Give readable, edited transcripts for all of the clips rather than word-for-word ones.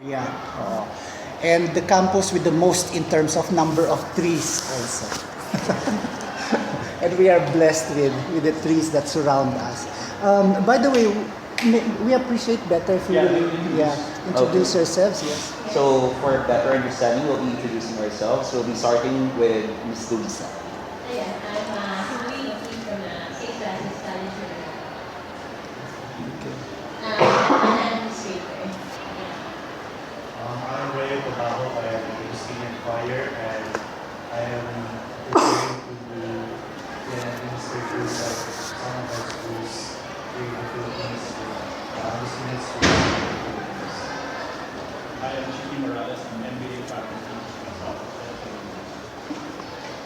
Yeah. And the campus with the most in terms of number of trees also. And we are blessed with the trees that surround us. By the way, we appreciate better if you will introduce yourselves. Yes. So for better understanding, we'll be introducing ourselves. We'll be starting with Miss Luisa. Ayan, I'm Louie from St. Francis College. Okay. An administrator. I'm Ray Potajo. I am a senior choir and I am preparing to be an administrator of some of our schools here in the Philippines. I'm a senior student in the Philippines. I am Chicky Morales, I'm MBA faculty.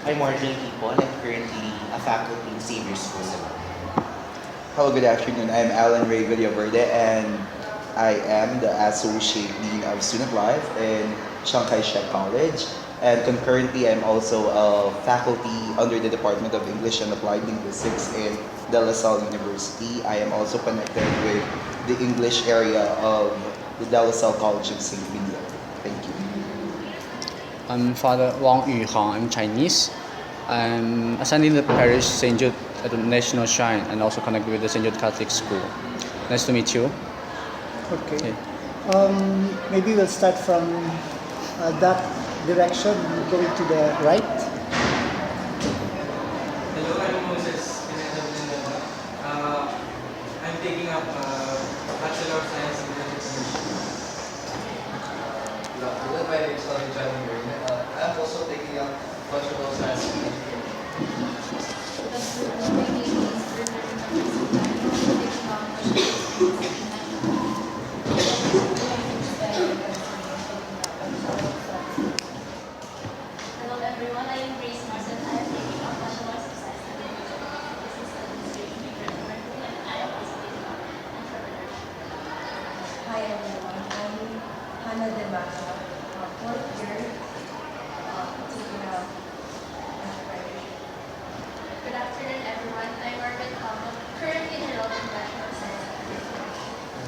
I'm Marjan Tipon. I'm currently a faculty in Xavier School. Hello, good afternoon. I'm Alan Ray Villaverde and I am the Associate Dean of Student Life in Chiang Kai-shek College. And concurrently, I'm also a faculty under the Department of English and Applied Linguistics in De La Salle University. I am also connected with the English area of the De La Salle College of St. Miguel. Thank you. I'm Father Wang Yuhong. I'm Chinese. I'm attending the parish St. Jude at the National Shrine and also connected with the St. Jude Catholic School. Nice to meet you. Okay. Maybe we'll start from that direction, going to the right. Hello, I'm Moses Pineda Blinda. I'm taking up Bachelor of Science in Entrepreneurship. Hello, my name is John Marina. I'm also taking up Bachelor of Science in Entrepreneurship. My name is Hello everyone, I am Grace Marcel. I am taking up Bachelor of Science in Business Administration and I am also taking up entrepreneurship. Hi everyone, I'm Hannah Demato, fourth year, taking up entrepreneurship. Good afternoon everyone, I'm Margaret Pamo, currently enrolled in Bachelor of Science in Business.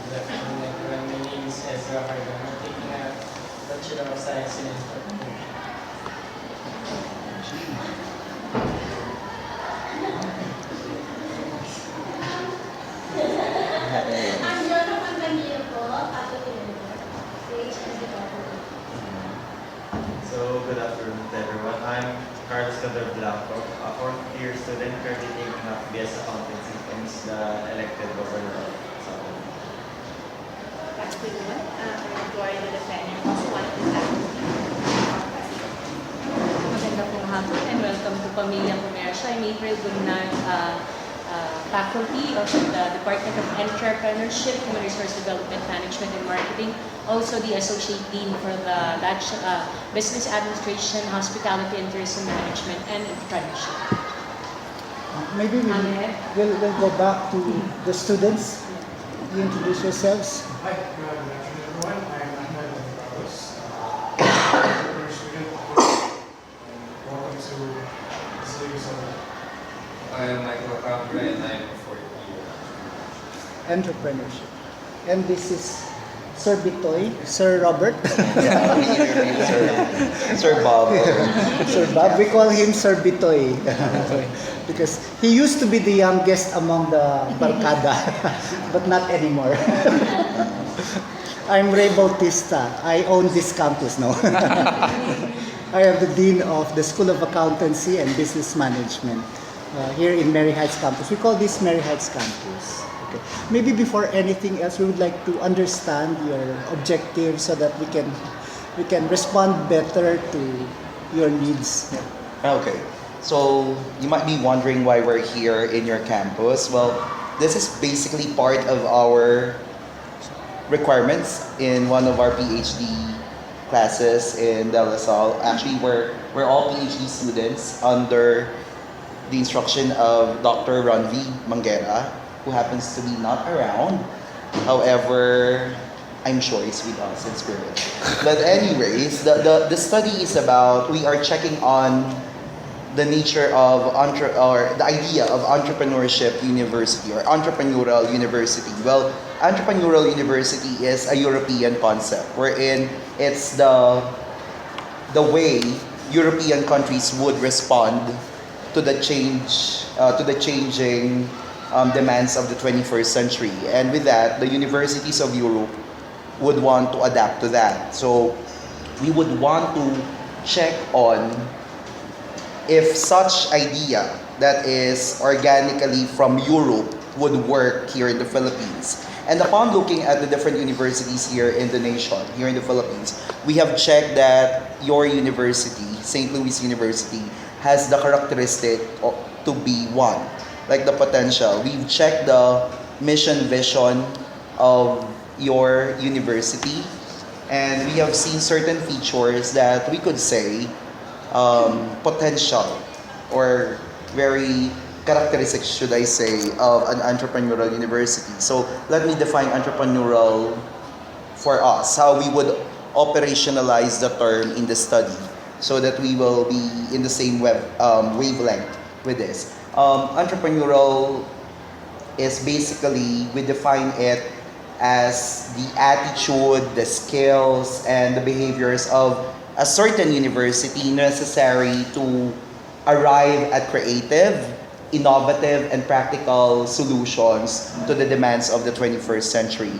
Good afternoon, everyone. My name is Ezra Cardona. I'm taking a Bachelor of Science in Entrepreneurship. I'm Jonah Pantanillo po, faculty member, PhD department. So, good afternoon to everyone. I'm Carlos Cador Blanco, a fourth year student currently taking up BS Accountancy and is the elected governor of Southern. Good afternoon. I'm Gloria de la Peña, also one of the faculty. Maganda pong hapon and welcome to Pamilya Comercio. I'm April Bunnan, faculty of the Department of Entrepreneurship, Human Resource Development Management and Marketing. Also the Associate Dean for the Business Administration, Hospitality and Tourism Management and Entrepreneurship. Maybe we'll go back to the students. You introduce yourselves. Hi, good afternoon everyone. I'm Ahmed Ramos, a student. Welcome to the city of I am Michael Capra and I am a fourth year. Entrepreneurship. And this is Sir Bitoy, Sir Robert, Sir Bob. Sir Bob. We call him Sir Bitoy because he used to be the youngest among the barkada, but not anymore. I'm Ray Bautista. I own this campus now. I am the Dean of the School of Accountancy and Business Management here in Mary Heights campus. We call this Mary Heights campus. Okay. Maybe before anything else, we would like to understand your objectives so that we can respond better to your needs. Okay, so you might be wondering why we're here in your campus. Well, this is basically part of our requirements in one of our PhD classes in De La Salle. Actually, we're all PhD students under the instruction of Dr. Ronvi Manguera, who happens to be not around. However, I'm sure he's with us in spirit. But anyways, the study is about, we are checking on the nature of or the idea of entrepreneurship university or entrepreneurial university. Well, entrepreneurial university is a European concept wherein it's the way European countries would respond to the changing demands of the 21st century. And with that, the universities of Europe would want to adapt to that. So we would want to check on if such idea that is organically from Europe would work here in the Philippines. And upon looking at the different universities here in the nation, here in the Philippines, we have checked that your university, St. Louis University, has the characteristic to be one, like the potential. We've checked the mission vision of your university, and we have seen certain features that we could say potential or very characteristics, should I say, of an entrepreneurial university. So let me define entrepreneurial for us, how we would operationalize the term in the study so that we will be in the same wavelength with this. Entrepreneurial is basically, we define it as the attitude, the skills, and the behaviors of a certain university necessary to arrive at creative, innovative, and practical solutions to the demands of the 21st century.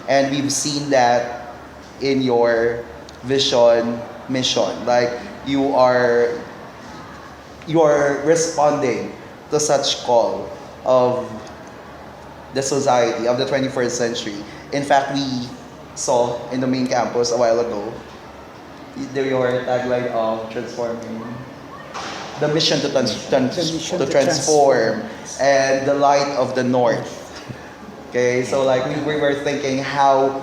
And we've seen that in your vision, mission. Like you are responding to such call of the society of the 21st century. In fact, we saw in the main campus a while ago your tagline of transforming the mission to transform and the light of the north. Okay, so like we were thinking how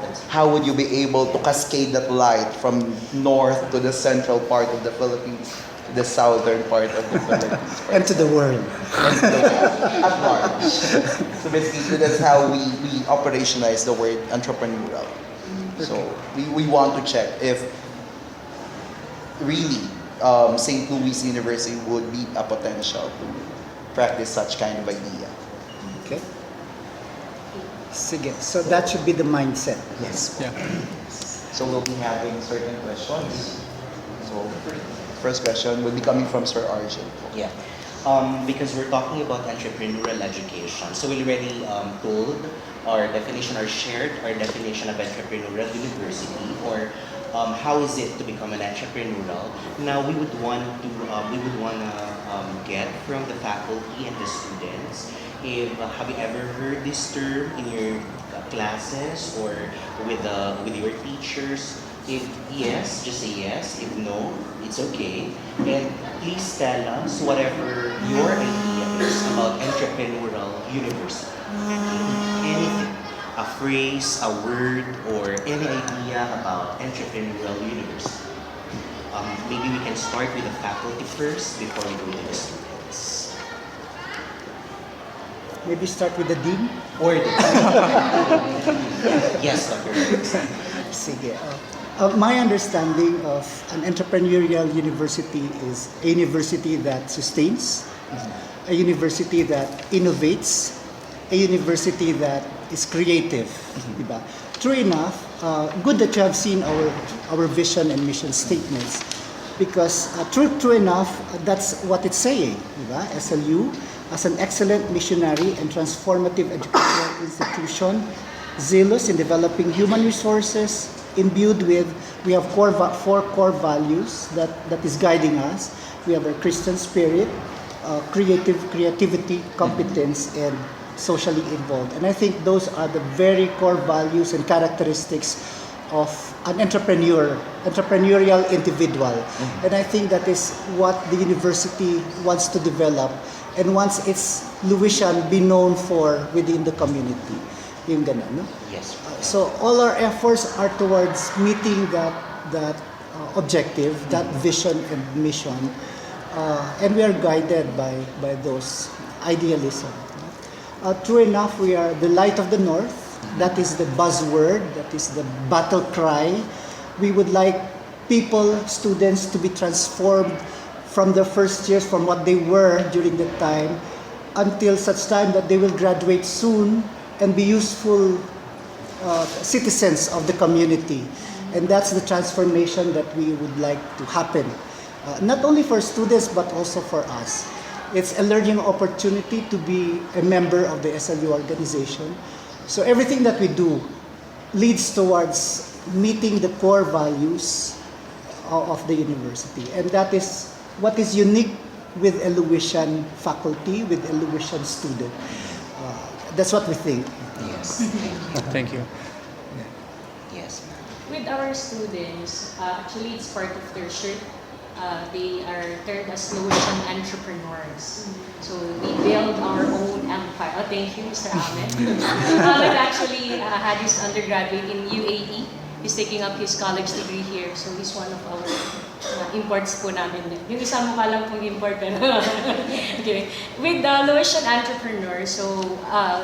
would you be able to cascade that light from north to the central part of the Philippines, to the southern part of the Philippines, And to the world. and to the world at large. So basically, that's how we operationalize the word entrepreneurial. So we want to check if really St. Louis University would be a potential to practice such kind of idea. Okay. Sige. So that should be the mindset. Yes. Yeah. So we'll be having certain questions. So first question will be coming from Sir Arjun. Yeah. Because we're talking about entrepreneurial education. So we already told our definition or shared our definition of entrepreneurial university, or how is it to become an entrepreneurial. Now we would want to get from the faculty and the students, if have you ever heard this term in your classes or with your teachers? If yes, just say yes. If no, it's okay. And please tell us whatever your idea is about entrepreneurial university. Anything, a phrase, a word, or any idea about entrepreneurial university. Maybe we can start with the faculty first before we go to the students. Maybe start with the dean. Or the yes, Dr. Sige. My understanding of an entrepreneurial university is a university that sustains, a university that innovates, a university that is creative. Diba? True enough, good that you have seen our vision and mission statements, because true enough, that's what it's saying. Diba? SLU, as an excellent missionary and transformative educational institution, zealous in developing human resources, imbued with, we have four core values that is guiding us. We have our Christian spirit, creativity, competence, and socially involved. And I think those are the very core values and characteristics of an entrepreneurial individual. And I think that is what the university wants to develop and wants its Louisian be known for within the community. Yung ganun, no? Yes. So all our efforts are towards meeting that objective, that vision and mission, and we are guided by those idealism. True enough, we are the light of the north. That is the buzzword. That is the battle cry. We would like people, students, to be transformed from the first years, from what they were during the time, until such time that they will graduate soon and be useful citizens of the community. And that's the transformation that we would like to happen, not only for students but also for us. It's a learning opportunity to be a member of the SLU organization. So everything that we do leads towards meeting the core values of the university. And that is what is unique with Eluisan faculty, with Eluisan student. That's what we think. Yes. Thank you. Yes, ma'am. With our students, actually it's part of their shirt. They are termed as Eluisan entrepreneurs. So we build our own empire. Oh, thank you, Mr. Ahmed. Ahmed actually had his undergraduate in UAE. He's taking up his college degree here. So he's one of our imports po namin. Yung isa mukha lang pong import. Okay. With the Eluisan entrepreneurs, so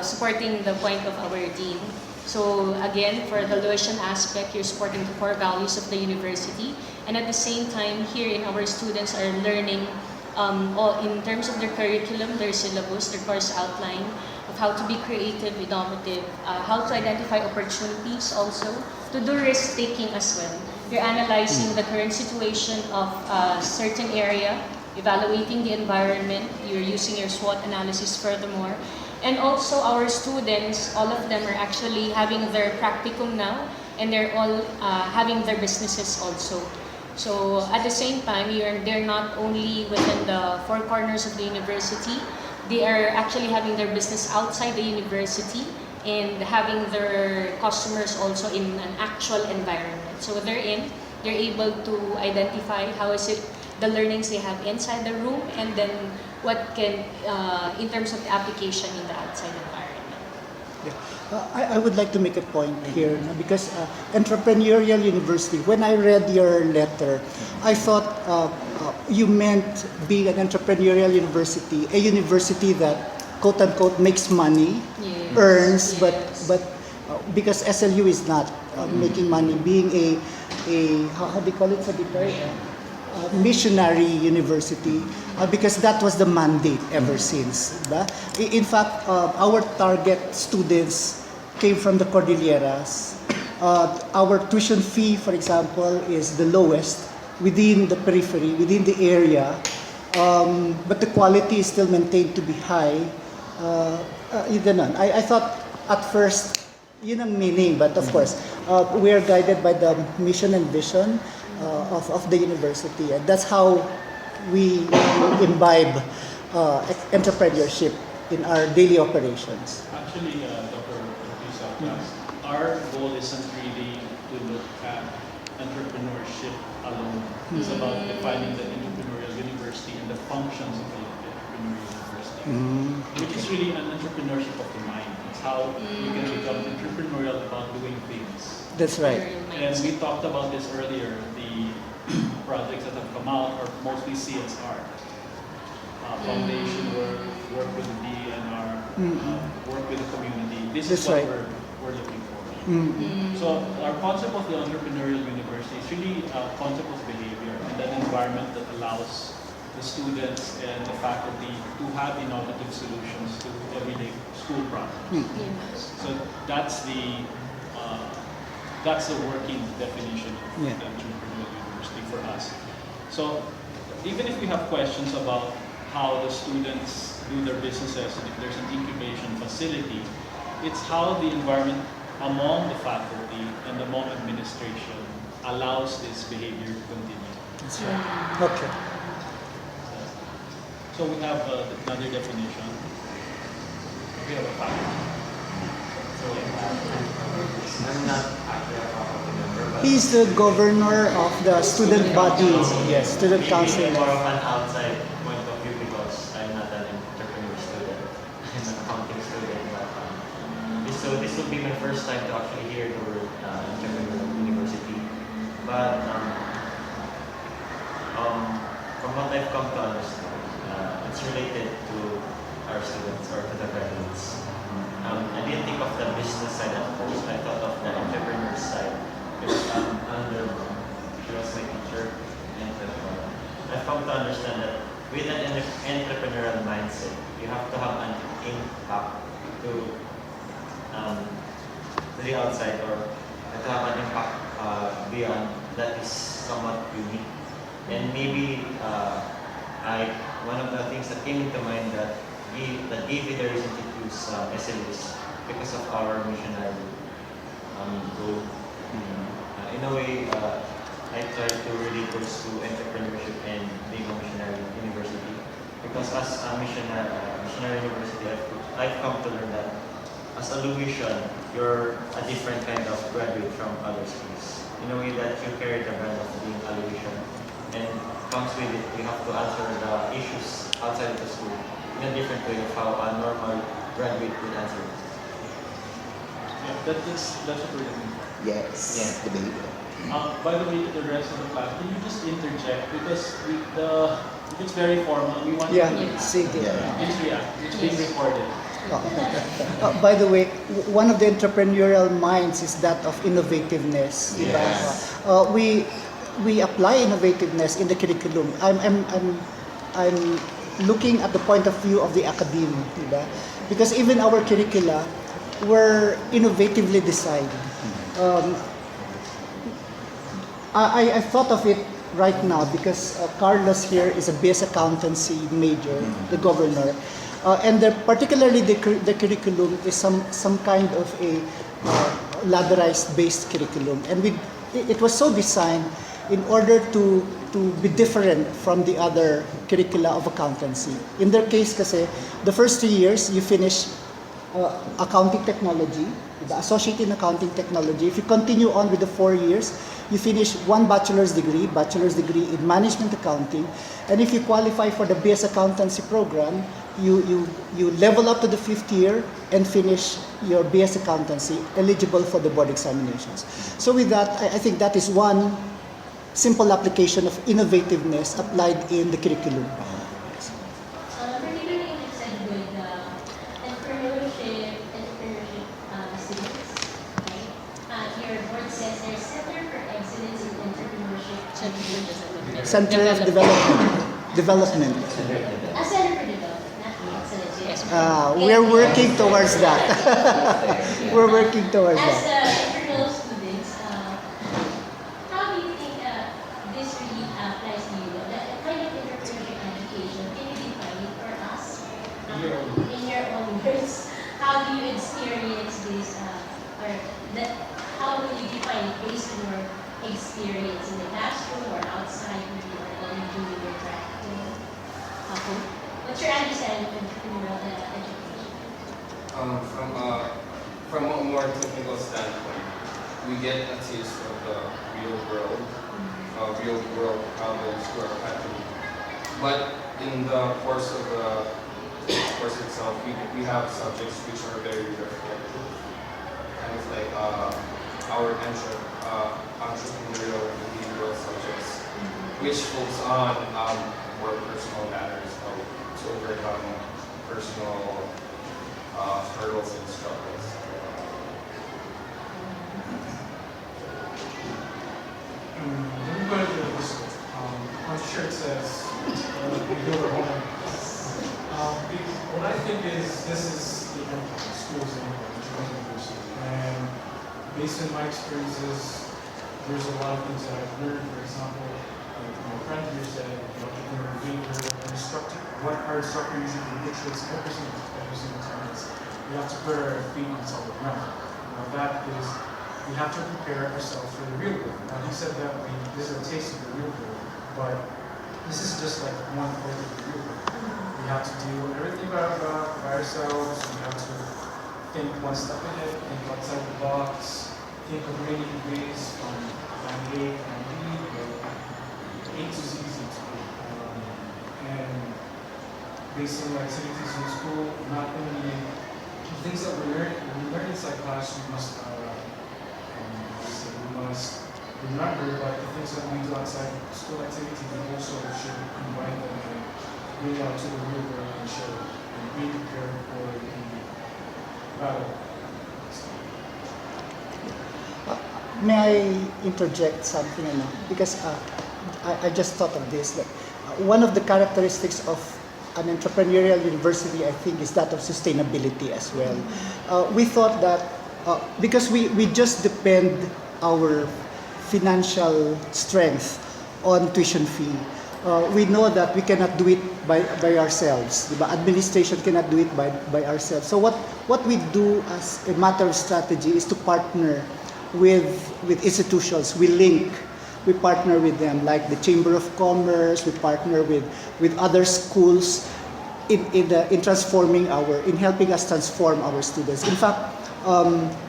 supporting the point of our dean. So again, for the Eluisan aspect, you're supporting the core values of the university. And at the same time, here in our students are learning all in terms of their curriculum, their syllabus, their course outline, of how to be creative, innovative, how to identify opportunities also, to do risk-taking as well. You're analyzing the current situation of a certain area, evaluating the environment, you're using your SWOT analysis furthermore. And also our students, all of them are actually having their practicum now, and they're all having their businesses also. So at the same time, they're not only within the four corners of the university, they are actually having their business outside the university and having their customers also in an actual environment. So they're able to identify how is it the learnings they have inside the room, and then what can, in terms of the application in the outside environment. I would like to make a point here, because entrepreneurial university, when I read your letter, I thought you meant being an entrepreneurial university, a university that quote unquote makes money, Yes, earns, yes. but because SLU is not making money, being a how do you call it sa Bicol? Missionary university, because that was the mandate ever since. Diba? In fact, our target students came from the Cordilleras. Our tuition fee, for example, is the lowest within the periphery, within the area, but the quality is still maintained to be high. I thought at first, yun ang meaning, but of course, we are guided by the mission and vision of the university, and that's how we imbibe entrepreneurship in our daily operations. Actually, Dr. Lisa, our goal isn't really to look at entrepreneurship alone. It's about defining the entrepreneurial university and the functions of the entrepreneurial university, which is really an entrepreneurship of the mind. It's how you can become entrepreneurial about doing things. That's right. And we talked about this earlier. The projects that have come out are mostly CSR. Foundation work with the DNR, work with the community. This is That's what right. we're looking for. So our concept of the entrepreneurial university is really a concept of behavior and an environment that allows the students and the faculty to have innovative solutions to everyday school problems. So that's the working definition of the entrepreneurial university for us. So even if we have questions about how the students do their businesses and if there's an incubation facility, it's how the environment among the faculty and among administration allows this behavior to continue. That's right. Okay. So we have another definition. We have a faculty. I'm not actually a faculty member, but He's the governor of the student body, yes, student council. maybe more of an outside point of view because I'm not an entrepreneur student. I'm an accounting student. But, this will be my first time to actually hear the word entrepreneurial university. But from what I've come to understand, it's related to our students or to the graduates. I didn't think of the business side at first. I thought of the entrepreneur side. Because under she was my teacher, and I've come to understand that with an entrepreneurial mindset, you have to have an impact to to the outside or to have an impact beyond that is somewhat unique. And maybe one of the things that came into mind that gave me the reason to choose SLUs because of our missionary goal. In a way, I try to really pursue entrepreneurship and being a missionary university because as a missionary university, I've come to learn that as a Louisian, you're a different kind of graduate from other schools. In a way that you carry the brand of being a Louisian, and comes with it, you have to answer the issues outside of the school in a different way of how a normal graduate would answer it. Yeah, that's what we're looking for. Yes, the baby. By the way, to the rest of the class, can you just interject because if it's very formal, we want Yeah, you to sige. please react. It's being recorded. By the way, one of the entrepreneurial minds is that of innovativeness. Diba? We apply innovativeness in the curriculum. I'm looking at the point of view of the academe, diba? Because even our curricula were innovatively designed. I thought of it right now because Carlos here is a BS accountancy major, the governor, and particularly the curriculum is some kind of a ladderized based curriculum, and it was so designed in order to be different from the other curricula of accountancy. In their case, kasi the first 3 years you finish accounting technology, the associate in accounting technology. If you continue on with the 4 years, you finish one bachelor's degree in management accounting, and if you qualify for the BS accountancy program, you level up to the 5th year and finish your BS accountancy, eligible for the board examinations. So with that, I think that is one simple application of innovativeness applied in the curriculum. Particularly interested with entrepreneurship students, right? Your board says there's Center for Excellence in Entrepreneurship. Center of Development. A Center for Development, not the Excellence. Yes. We're working towards that. We're working towards As that. entrepreneurial students, how do you think this really applies to you? The kind of entrepreneurship education, can you define it for us? In your own words, how do you experience this, how will you define it based on your experience in the classroom or outside when you are doing your practice? What's your understanding of entrepreneurial education? From a more technical standpoint, we get a taste of the real world problems to our faculty. But in the course of the course itself, we have subjects which are very reflective, kind of like our entrepreneurial and behavioral subjects, which focus on more personal matters, to overcome personal hurdles and struggles. Let me put it this way. On the shirt says, we build our home. What I think is, this is the schools in university. And based on my experiences, there's a lot of things that I've learned. For example, like my friend here said, entrepreneurial behavior, what our instructor usually illustrates every single time is we have to put our feet on solid ground. Now that is, we have to prepare ourselves for the real world. Now he said that this is a taste of the real world, but this is just like one part of the real world. We have to do everything by ourselves. We have to think one step ahead, think outside the box, think of many ways from plan A, plan B, but A to Z is to B. And based on our activities in school, not only the things that we learn inside class, we must remember, but the things that we do outside school activity, we also should combine them and bring out to the real world and show and be prepared for the battle. May I interject something? Because I just thought of this. That one of the characteristics of an entrepreneurial university, I think, is that of sustainability as well. We thought that because we just depend our financial strength on tuition fee. We know that we cannot do it by ourselves. Diba? Administration cannot do it by ourselves. So what we do as a matter of strategy is to partner with institutions. We partner with them, like the Chamber of Commerce. We partner with other schools in helping us transform our students. In fact,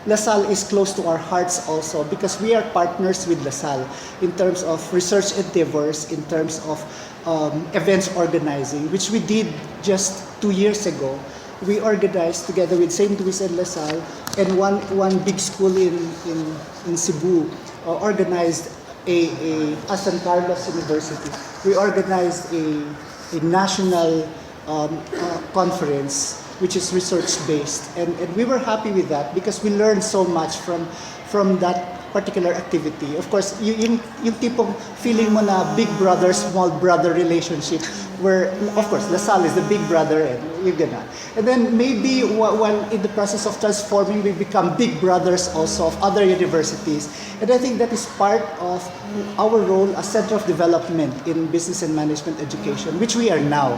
LaSalle is close to our hearts also because we are partners with LaSalle in terms of research endeavors, in terms of events organizing, which we did just 2 years ago. We organized together with St. Louis and LaSalle, and one big school in Cebu organized a San Carlos University. We organized a national conference which is research-based. And we were happy with that because we learned so much from that particular activity. Of course, yung tipong feeling mo na big brother, small brother relationship where, of course, LaSalle is the big brother and you're gonna. And then maybe while in the process of transforming, we become big brothers also of other universities. And I think that is part of our role as Center of Development in Business and Management Education, which we are now,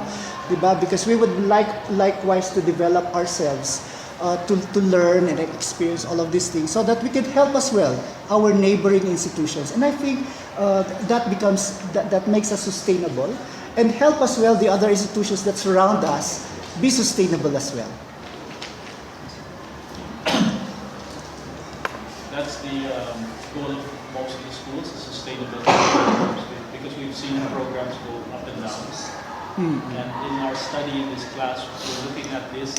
diba? Because we would likewise to develop ourselves to learn and experience all of these things so that we can help as well our neighboring institutions. And I think that makes us sustainable and help as well the other institutions that surround us be sustainable as well. That's the goal of most of the schools, is sustainable programs, because we've seen programs go up and down. And in our study in this class, we're looking at this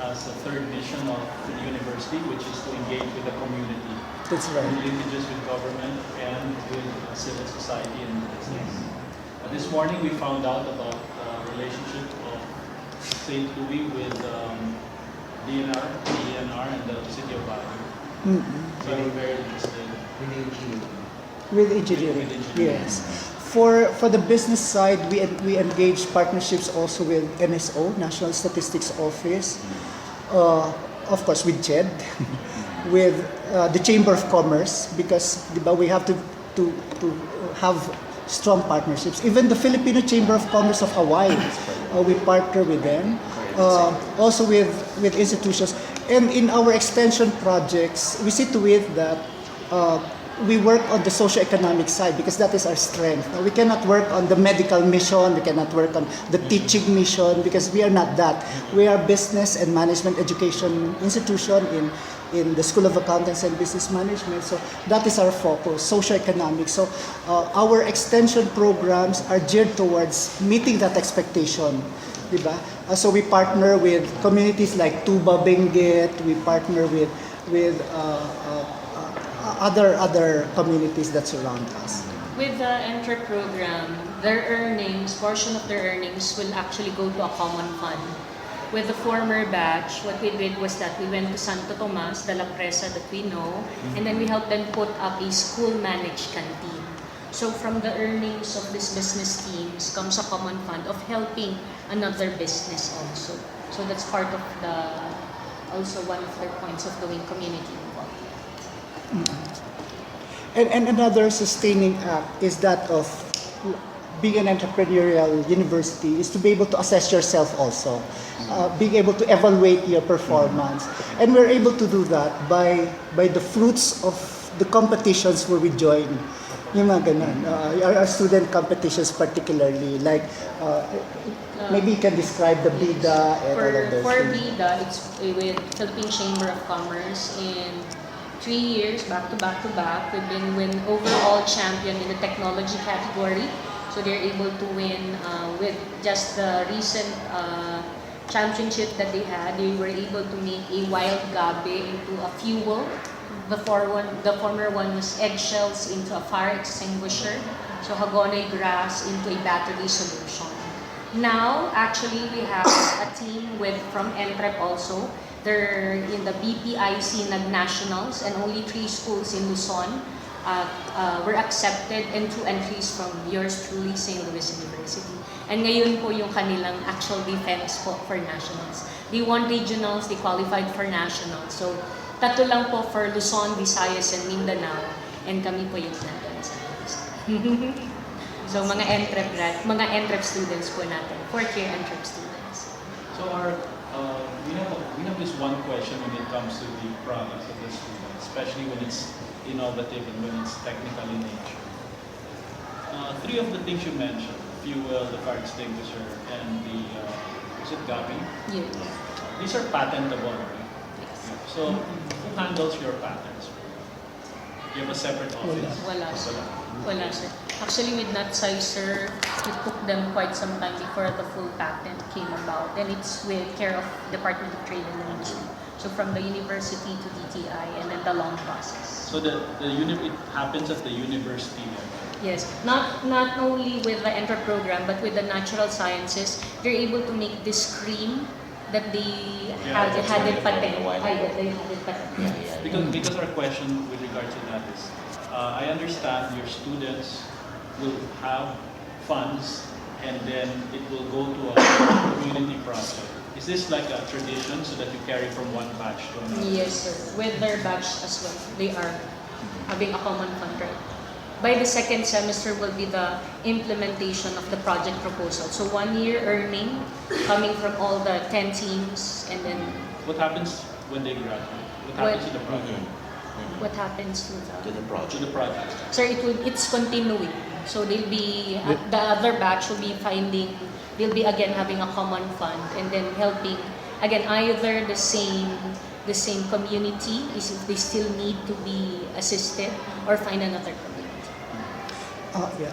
as a third mission of the university, which is to engage with the community. That's right. Linkages with government and with civil society and business. This morning we found out about the relationship of St. Louis with DNR, and the city of Baguio. So we're very interested. With engineering, yes. For the business side, we engage partnerships also with NSO, National Statistics Office, of course with JED, with the Chamber of Commerce, because we have to have strong partnerships. Even the Filipino Chamber of Commerce of Hawaii, we partner with them. Also with institutions. And in our extension projects, we see to it that we work on the socio-economic side because that is our strength. We cannot work on the medical mission, we cannot work on the teaching mission because we are not that. We are business and management education institution in the School of Accountancy and Business Management. So that is our focus, socio-economic. So our extension programs are geared towards meeting that expectation. Diba? So we partner with communities like Tuba Benguet, we partner with other communities that surround us. With the Enter program, portion of their earnings will actually go to a common fund. With the former batch, what we did was that we went to Santo Tomas, the La Presa that we know, and then we helped them put up a school-managed canteen. So from the earnings of these business teams comes a common fund of helping another business also. So that's part of also one of their points of doing community involvement. And another sustaining act is that of being an entrepreneurial university is to be able to assess yourself also, being able to evaluate your performance. And we're able to do that by the fruits of the competitions where we join. Yung mga ganun. Our student competitions particularly, like maybe you can describe the BIDA and all of those For things. BIDA, it's with Philippine Chamber of Commerce. In 3 years, back to back, we've been overall champion in the technology category. So they're able to win with just the recent championship that they had. They were able to make a wild gabi into a fuel. The former one was eggshells into a fire extinguisher. So hagonay grass into a battery solution. Now, actually, we have a team from Entrep also. They're in the BPIC Nationals, and only 3 schools in Luzon were accepted, and 2 entries from yours truly, St. Louis University. And ngayon po yung kanilang actual defense po for nationals. They won regionals, they qualified for nationals. So tatlo lang po for Luzon, Visayas, and Mindanao. And kami po yung nandun sa So mga entrep students po natin, fourth year entrep students. So we have this one question when it comes to the products of the students, especially when it's innovative and when it's technical in nature. Three of the things you mentioned, fuel, the fire extinguisher, and the, is it Gabi? Yes. These are patentable, right? Yes. So who handles your patents? You have a separate office? Wala, sir. Wala, sir. Actually, with NatSci, sir, it took them quite some time before the full patent came about. And it's with care of Department of Trade and Industry. So from the university to DTI and then the long process. So it happens at the university level. Yes, not only with the Enter program, but with the natural sciences, they're able to make this cream that they had it patent. They had it patent. Because our question with regard to that is, I understand your students will have funds and then it will go to a community project. Is this like a tradition so that you carry from one batch to another? Yes, sir. With their batch as well, they are having a common fund, right? By the second semester will be the implementation of the project proposal. So 1 year earning coming from all the 10 teams, and then What happens when they graduate? What happens to the project? what happens to the To the project. Sir, it's continuing. So they'll be the other batch will be they'll be again having a common fund and then helping again either the same community is if they still need to be assisted or find another community.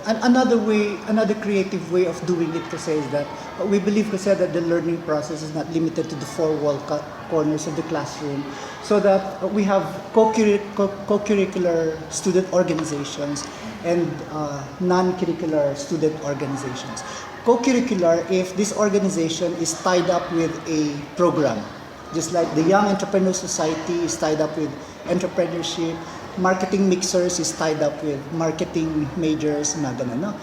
And another creative way of doing it kasi is that we believe kasi that the learning process is not limited to the four wall corners of the classroom, so that we have co-curricular student organizations and non-curricular student organizations. Co-curricular if this organization is tied up with a program, just like the Young Entrepreneur Society is tied up with entrepreneurship. Marketing mixers is tied up with marketing majors, na ganun, no?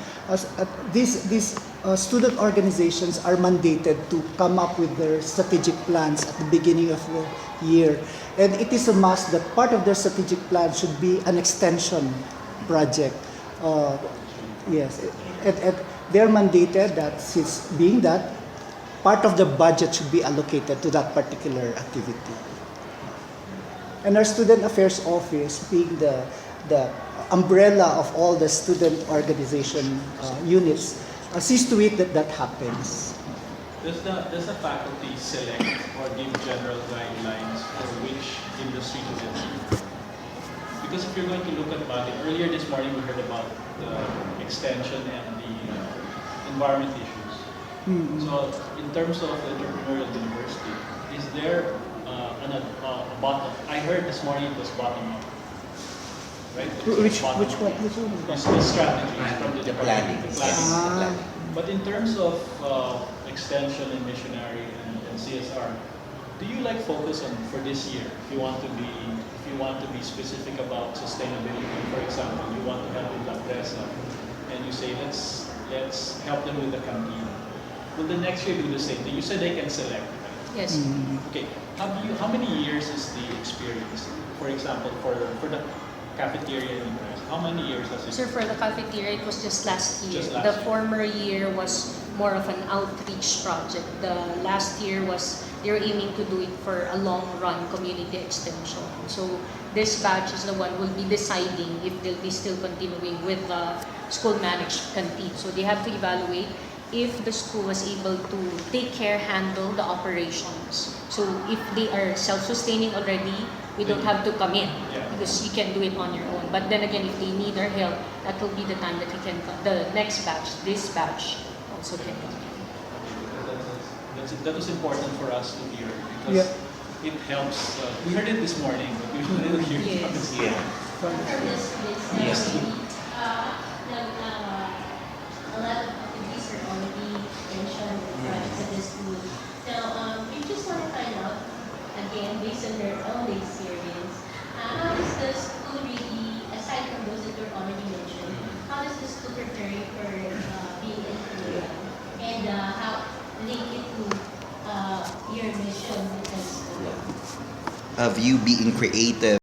These student organizations are mandated to come up with their strategic plans at the beginning of the year. And it is a must that part of their strategic plan should be an extension project. Yes, they're mandated that since being that, part of the budget should be allocated to that particular activity. And our Student Affairs Office, being the umbrella of all the student organization units, sees to it that happens. Does the faculty select or give general guidelines for which industry to enter? Because if you're going to look at it, earlier this morning we heard about the extension and the environment issues. So in terms of the entrepreneurial university, is there bottom? I heard this morning it was bottom up. Right? Which one? It's the strategy from the department. The planning. But in terms of extension and missionary and CSR, do you focus on for this year? If you want to be specific about sustainability, for example, you want to help with La Presa, and you say let's help them with the canteen. Will the next year do the same thing? You said they can select. Yes. Okay. How many years is the experience? For example, for the cafeteria in Paris, how many years has it? Sir, for the cafeteria, it was just last year. The former year was more of an outreach project. The last year was they were aiming to do it for a long-run community extension. So this batch is the one who will be deciding if they'll be still continuing with the school-managed canteen. So they have to evaluate if the school was able to handle the operations. So if they are self-sustaining already, we don't have to come in because you can do it on your own. But then again, if they need our help, that will be the time that we can come. The next batch, this batch, also can come. That was important for us to hear because it helps. We heard it this morning, but we didn't hear it. For this a lot of activities are already mentioned in projects at the school. So we just want to find out, again, based on their own experience, how does the school really, aside from those that were already mentioned, how does the school prepare for being in Korea? And how link it to your mission with the school? of you being creative